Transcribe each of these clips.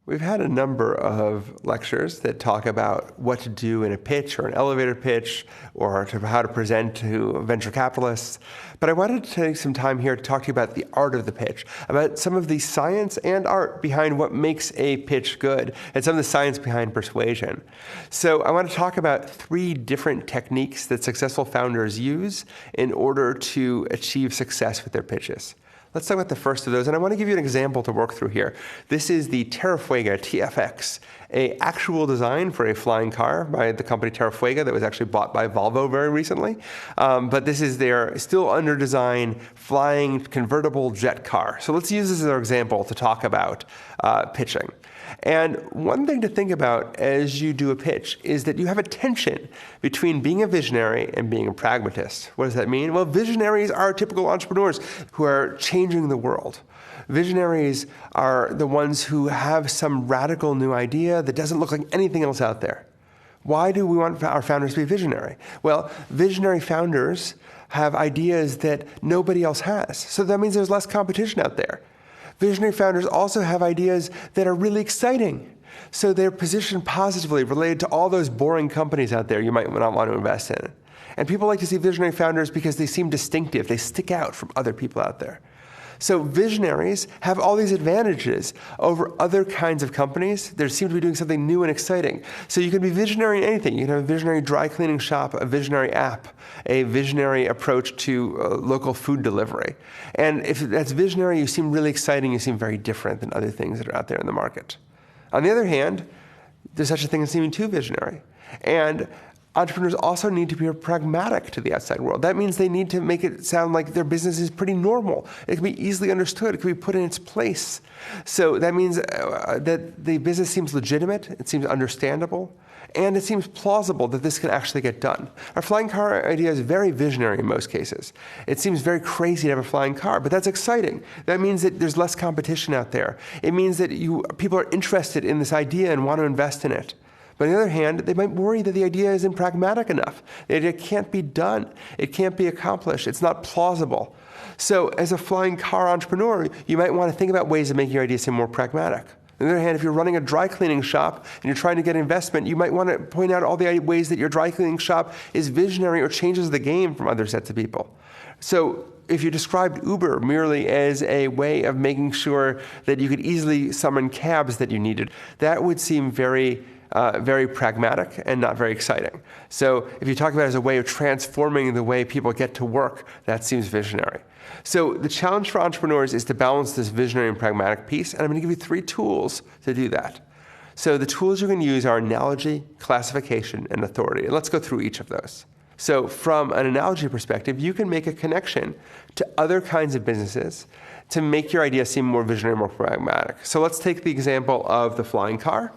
We've had a number of lectures that talk about what to do in a pitch or an elevator pitch or how to present to venture capitalists. But I wanted to take some time here to talk to you about the art of the pitch, about some of the science and art behind what makes a pitch good, and some of the science behind persuasion. So I want to talk about 3 different techniques that successful founders use in order to achieve success with their pitches. Let's talk about the first of those, and I want to give you an example to work through here. This is the Terrafuega TFX, an actual design for a flying car by the company Terrafuega that was actually bought by Volvo very recently. But this is their still under design flying convertible jet car. So let's use this as our example to talk about pitching. And one thing to think about as you do a pitch is that you have a tension between being a visionary and being a pragmatist. What does that mean? Well, visionaries are typical entrepreneurs who are changing the world. Visionaries are the ones who have some radical new idea that doesn't look like anything else out there. Why do we want our founders to be visionary? Well, visionary founders have ideas that nobody else has. So that means there's less competition out there. Visionary founders also have ideas that are really exciting. So they're positioned positively related to all those boring companies out there you might not want to invest in. And people like to see visionary founders because they seem distinctive. They stick out from other people out there. So visionaries have all these advantages over other kinds of companies that seem to be doing something new and exciting. So you can be visionary in anything. You can have a visionary dry cleaning shop, a visionary app, a visionary approach to local food delivery. And if that's visionary, you seem really exciting, you seem very different than other things that are out there in the market. On the other hand, there's such a thing as seeming too visionary. And entrepreneurs also need to be pragmatic to the outside world. That means they need to make it sound like their business is pretty normal. It can be easily understood. It can be put in its place. So that means that the business seems legitimate, it seems understandable, and it seems plausible that this can actually get done. Our flying car idea is very visionary in most cases. It seems very crazy to have a flying car, but that's exciting. That means that there's less competition out there. It means that people are interested in this idea and want to invest in it. But on the other hand, they might worry that the idea isn't pragmatic enough. The idea can't be done. It can't be accomplished. It's not plausible. So as a flying car entrepreneur, you might want to think about ways of making your idea seem more pragmatic. On the other hand, if you're running a dry cleaning shop and you're trying to get investment, you might want to point out all the ways that your dry cleaning shop is visionary or changes the game from other sets of people. So if you described Uber merely as a way of making sure that you could easily summon cabs that you needed, that would seem very pragmatic and not very exciting. So if you talk about it as a way of transforming the way people get to work, that seems visionary. So the challenge for entrepreneurs is to balance this visionary and pragmatic piece, and I'm going to give you 3 tools to do that. So the tools you can use are analogy, classification, and authority. And let's go through each of those. So from an analogy perspective, you can make a connection to other kinds of businesses to make your idea seem more visionary, more pragmatic. So let's take the example of the flying car.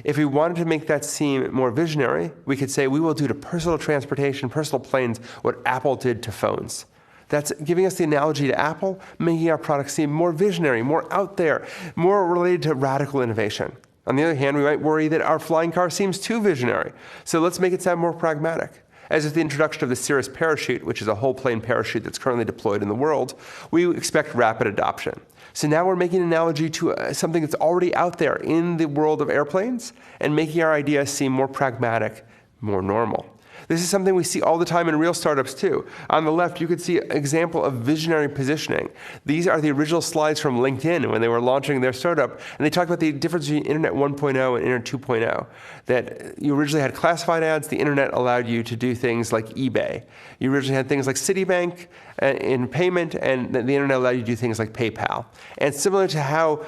If we wanted to make that seem more visionary, we could say we will do to personal transportation, personal planes, what Apple did to phones. That's giving us the analogy to Apple, making our product seem more visionary, more out there, more related to radical innovation. On the other hand, we might worry that our flying car seems too visionary. So let's make it sound more pragmatic. As with the introduction of the Cirrus parachute, which is a whole plane parachute that's currently deployed in the world, we expect rapid adoption. So now we're making an analogy to something that's already out there in the world of airplanes and making our idea seem more pragmatic, more normal. This is something we see all the time in real startups too. On the left, you could see an example of visionary positioning. These are the original slides from LinkedIn when they were launching their startup, and they talked about the difference between Internet 1.0 and Internet 2.0. That you originally had classified ads, the Internet allowed you to do things like eBay. You originally had things like Citibank in payment, and the Internet allowed you to do things like PayPal. And similar to how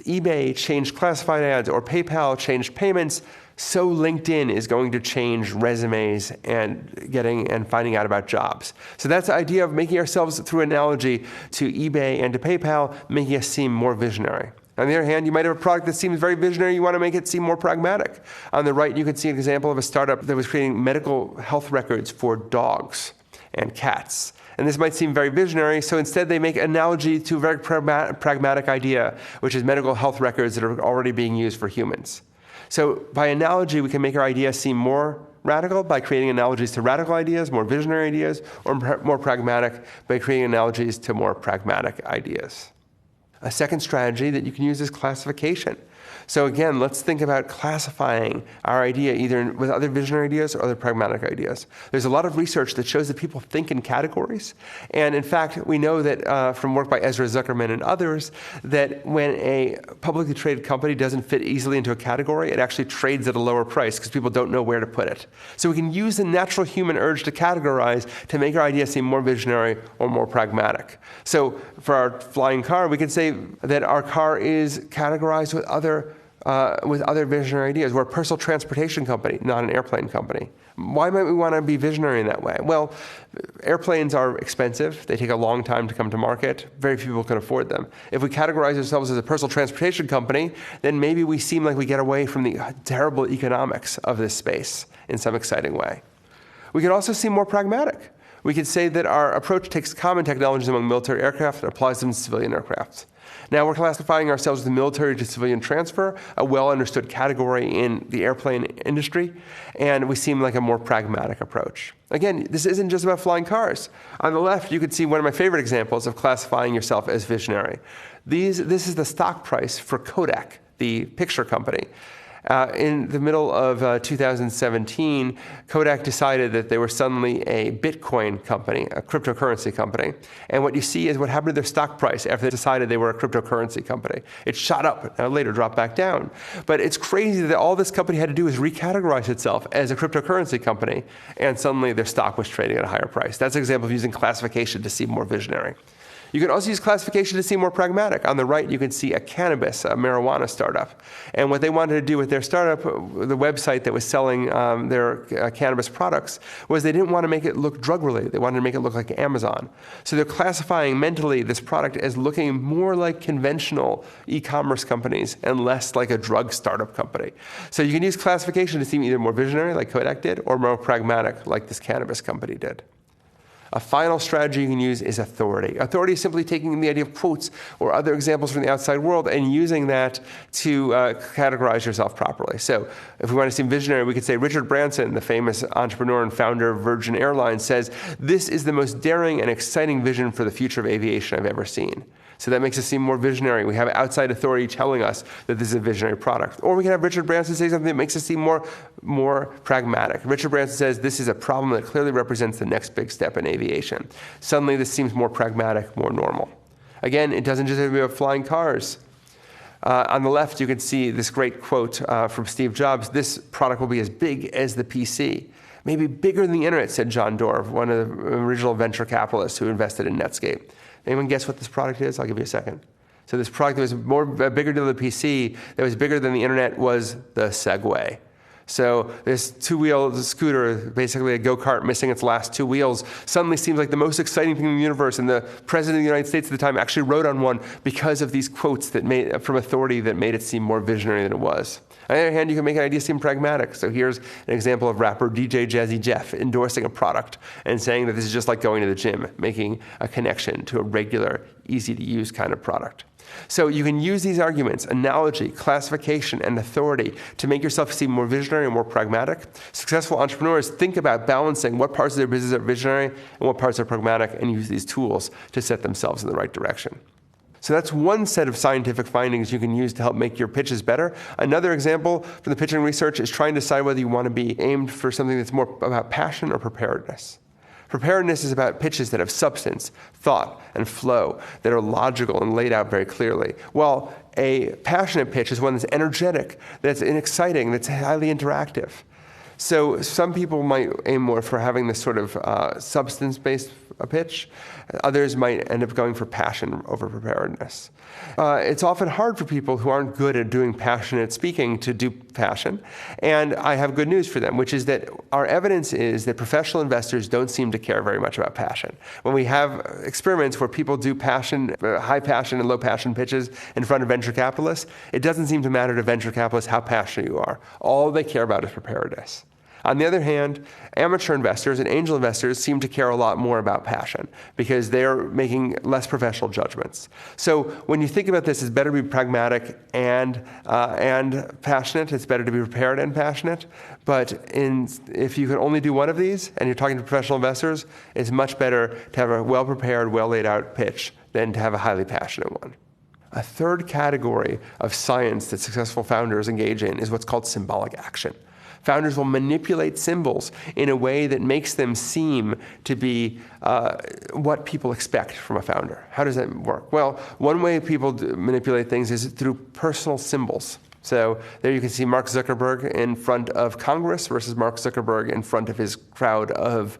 eBay changed classified ads or PayPal changed payments, so LinkedIn is going to change resumes and finding out about jobs. So that's the idea of making ourselves, through analogy to eBay and to PayPal, making us seem more visionary. On the other hand, you might have a product that seems very visionary. You want to make it seem more pragmatic. On the right, you can see an example of a startup that was creating medical health records for dogs and cats. And this might seem very visionary, so instead they make an analogy to a very pragmatic idea, which is medical health records that are already being used for humans. So by analogy, we can make our idea seem more radical by creating analogies to radical ideas, more visionary ideas, or more pragmatic by creating analogies to more pragmatic ideas. A second strategy that you can use is classification. So again, let's think about classifying our idea either with other visionary ideas or other pragmatic ideas. There's a lot of research that shows that people think in categories. And in fact, we know that from work by Ezra Zuckerman and others, that when a publicly traded company doesn't fit easily into a category, it actually trades at a lower price because people don't know where to put it. So we can use the natural human urge to categorize to make our idea seem more visionary or more pragmatic. So for our flying car, we can say that our car is categorized with other visionary ideas. We're a personal transportation company, not an airplane company. Why might we want to be visionary in that way? Well, airplanes are expensive. They take a long time to come to market. Very few people can afford them. If we categorize ourselves as a personal transportation company, then maybe we seem like we get away from the terrible economics of this space in some exciting way. We could also seem more pragmatic. We could say that our approach takes common technologies among military aircraft and applies them to civilian aircraft. Now we're classifying ourselves as the military to civilian transfer, a well-understood category in the airplane industry, and we seem like a more pragmatic approach. Again, this isn't just about flying cars. On the left, you can see one of my favorite examples of classifying yourself as visionary. This is the stock price for Kodak, the picture company. In the middle of 2017, Kodak decided that they were suddenly a Bitcoin company, a cryptocurrency company. And what you see is what happened to their stock price after they decided they were a cryptocurrency company. It shot up and later dropped back down. But it's crazy that all this company had to do was recategorize itself as a cryptocurrency company, and suddenly their stock was trading at a higher price. That's an example of using classification to seem more visionary. You can also use classification to seem more pragmatic. On the right, you can see a marijuana startup. And what they wanted to do with their startup, the website that was selling their cannabis products, was they didn't want to make it look drug-related. They wanted to make it look like Amazon. So they're classifying mentally this product as looking more like conventional e-commerce companies and less like a drug startup company. So you can use classification to seem either more visionary, like Kodak did, or more pragmatic, like this cannabis company did. A final strategy you can use is authority. Authority is simply taking the idea of quotes or other examples from the outside world and using that to categorize yourself properly. So if we want to seem visionary, we could say Richard Branson, the famous entrepreneur and founder of Virgin Airlines, says, "This is the most daring and exciting vision for the future of aviation I've ever seen." So that makes us seem more visionary. We have outside authority telling us that this is a visionary product. Or we can have Richard Branson say something that makes us seem more pragmatic. Richard Branson says this is a problem that clearly represents the next big step in aviation. Suddenly this seems more pragmatic, more normal. Again, it doesn't just have to be about flying cars. On the left, you can see this great quote from Steve Jobs: "This product will be as big as the PC. Maybe bigger than the internet," said John Doerr, one of the original venture capitalists who invested in Netscape. Anyone guess what this product is? I'll give you a second. So this product that was bigger than the PC, that was bigger than the internet, was the Segway. So this two-wheel scooter, basically a go-kart missing its last two wheels, suddenly seems like the most exciting thing in the universe. And the president of the United States at the time actually rode on one because of these quotes from authority that made it seem more visionary than it was. On the other hand, you can make an idea seem pragmatic. So here's an example of rapper DJ Jazzy Jeff endorsing a product and saying that this is just like going to the gym, making a connection to a regular, easy-to-use kind of product. So you can use these arguments, analogy, classification, and authority to make yourself seem more visionary and more pragmatic. Successful entrepreneurs think about balancing what parts of their business are visionary and what parts are pragmatic, and use these tools to set themselves in the right direction. So that's one set of scientific findings you can use to help make your pitches better. Another example from the pitching research is trying to decide whether you want to be aimed for something that's more about passion or preparedness. Preparedness is about pitches that have substance, thought, and flow, that are logical and laid out very clearly. While a passionate pitch is one that's energetic, that's exciting, that's highly interactive. So some people might aim more for having this sort of substance-based pitch. Others might end up going for passion over preparedness. It's often hard for people who aren't good at doing passionate speaking to do passion. And I have good news for them, which is that our evidence is that professional investors don't seem to care very much about passion. When we have experiments where people do passion, high passion and low passion pitches in front of venture capitalists, it doesn't seem to matter to venture capitalists how passionate you are. All they care about is preparedness. On the other hand, amateur investors and angel investors seem to care a lot more about passion because they're making less professional judgments. So when you think about this, it's better to be pragmatic and passionate. It's better to be prepared and passionate. But if you can only do one of these and you're talking to professional investors, it's much better to have a well-prepared, well-laid out pitch than to have a highly passionate one. A third category of science that successful founders engage in is what's called symbolic action. Founders will manipulate symbols in a way that makes them seem to be what people expect from a founder. How does that work? Well, one way people manipulate things is through personal symbols. So there you can see Mark Zuckerberg in front of Congress versus Mark Zuckerberg in front of his crowd of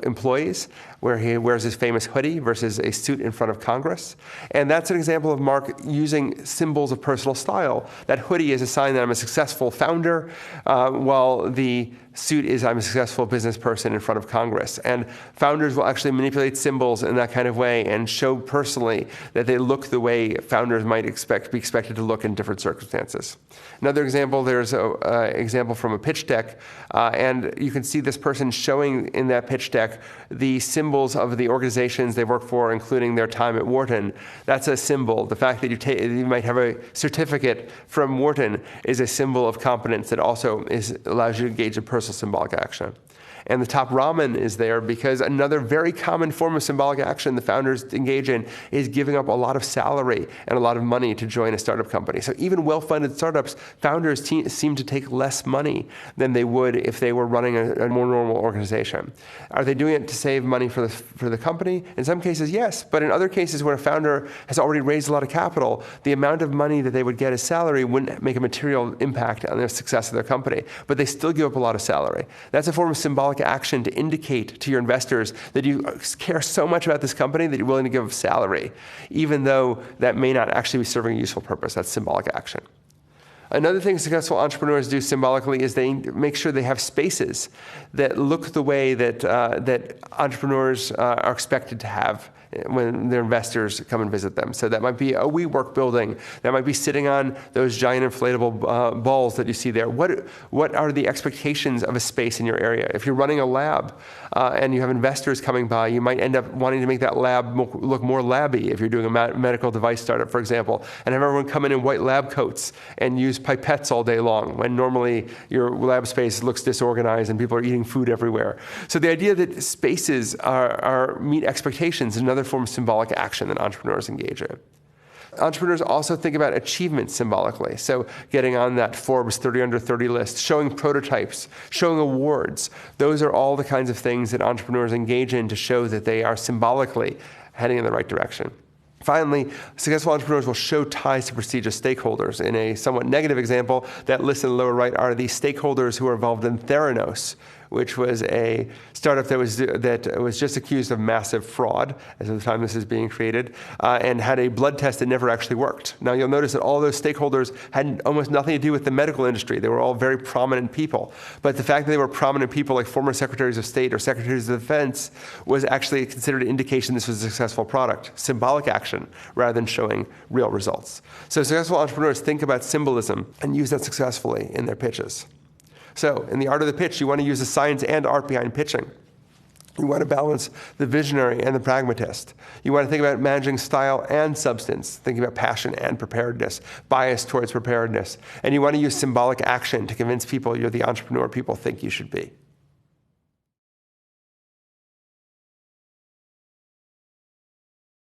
employees, where he wears his famous hoodie versus a suit in front of Congress. And that's an example of Mark using symbols of personal style. That hoodie is a sign that I'm a successful founder, while the suit is I'm a successful business person in front of Congress. And founders will actually manipulate symbols in that kind of way and show personally that they look the way founders might be expected to look in different circumstances. Another example, there's an example from a pitch deck, and you can see this person showing in that pitch deck the symbols of the organizations they work for, including their time at Warton. That's a symbol. The fact that you might have a certificate from Warton is a symbol of competence that also allows you to engage in personal symbolic action. And the top ramen is there because another very common form of symbolic action the founders engage in is giving up a lot of salary and a lot of money to join a startup company. So even well-funded startups, founders seem to take less money than they would if they were running a more normal organization. Are they doing it to save money for the company? In some cases, yes. But in other cases where a founder has already raised a lot of capital, the amount of money that they would get as salary wouldn't make a material impact on the success of their company. But they still give up a lot of salary. That's a form of symbolic action to indicate to your investors that you care so much about this company that you're willing to give up salary, even though that may not actually be serving a useful purpose. That's symbolic action. Another thing successful entrepreneurs do symbolically is they make sure they have spaces that look the way that entrepreneurs are expected to have when their investors come and visit them. So that might be a WeWork building. That might be sitting on those giant inflatable balls that you see there. What are the expectations of a space in your area? If you're running a lab and you have investors coming by, you might end up wanting to make that lab look more labby if you're doing a medical device startup, for example, and have everyone come in white lab coats and use pipettes all day long, when normally your lab space looks disorganized and people are eating food everywhere. So the idea that spaces meet expectations is another form of symbolic action that entrepreneurs engage in. Entrepreneurs also think about achievement symbolically. So getting on that Forbes 30 under 30 list, showing prototypes, showing awards. Those are all the kinds of things that entrepreneurs engage in to show that they are symbolically heading in the right direction. Finally, successful entrepreneurs will show ties to prestigious stakeholders. In a somewhat negative example, that list in the lower right are the stakeholders who are involved in Theranos, which was a startup that was just accused of massive fraud as of the time this is being created, and had a blood test that never actually worked. Now you'll notice that all those stakeholders had almost nothing to do with the medical industry. They were all very prominent people. But the fact that they were prominent people like former secretaries of state or secretaries of defense was actually considered an indication this was a successful product. Symbolic action rather than showing real results. So successful entrepreneurs think about symbolism and use that successfully in their pitches. So in the art of the pitch, you want to use the science and art behind pitching. You want to balance the visionary and the pragmatist. You want to think about managing style and substance, thinking about passion and preparedness, bias towards preparedness. And you want to use symbolic action to convince people you're the entrepreneur people think you should be.